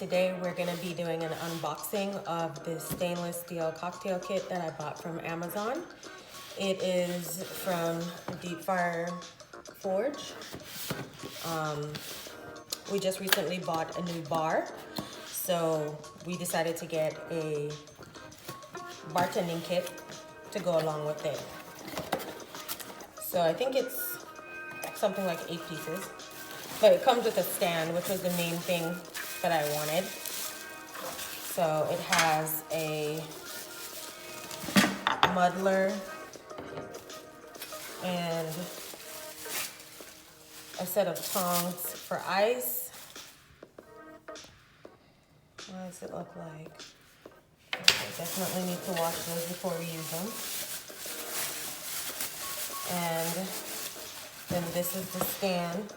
Today we're going to be doing an unboxing of this stainless steel cocktail kit that I bought from Amazon. It is from Deep Fire Forge. We just recently bought a new bar, so we decided to get a bartending kit to go along with it. So I think it's something like 8 pieces, but it comes with a stand, which was the main thing that I wanted. So it has a muddler and a set of tongs for ice. What does it look like? Okay, definitely need to wash those before we use them. And then this is the stand.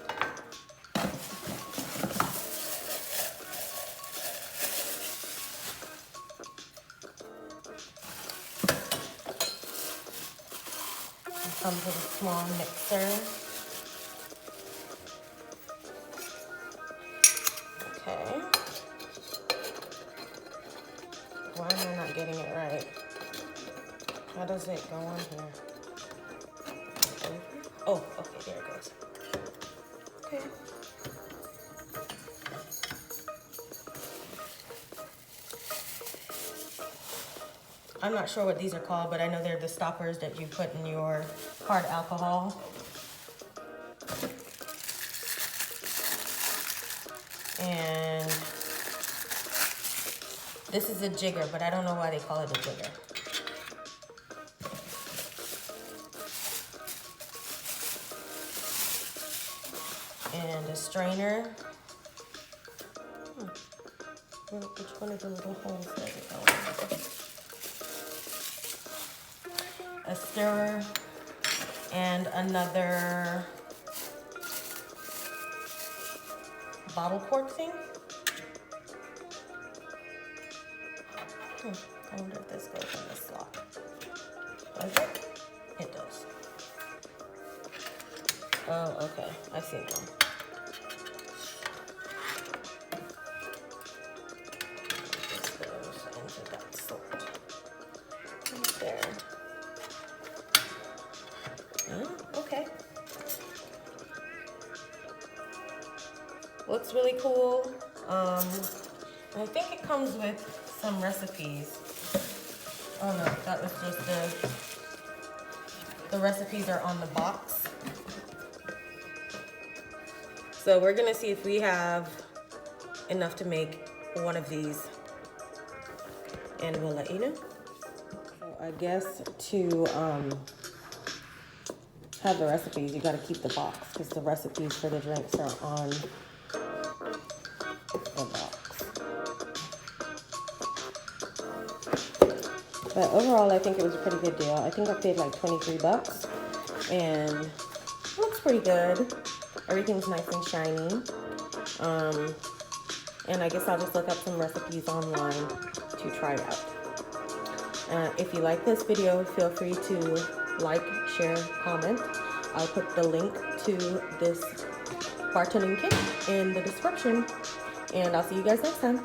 It comes with a small mixer. Okay. Why am I not getting it right? How does it go on here? Oh, okay, there it goes. Okay. I'm not sure what these are called, but I know they're the stoppers that you put in your hard alcohol. And this is a jigger, but I don't know why they call it a jigger. And a strainer. Which one of the little holes does it go in? A stirrer and another bottle cork thing. I wonder if this goes in the slot. Does it? It does. Oh, okay. I see one. This goes into that slot. Right there. Oh, okay. Looks really cool. I think it comes with some recipes. Oh no, that was just the recipes are on the box. So we're gonna see if we have enough to make one of these, and we'll let you know. So I guess to have the recipes, you gotta keep the box because the recipes for the drinks are on the box. But overall, I think it was a pretty good deal. I think I paid like 23 bucks, and it looks pretty good. Everything's nice and shiny. And I guess I'll just look up some recipes online to try it out. If you like this video, feel free to like, share, comment. I'll put the link to this bartending kit in the description, and I'll see you guys next time.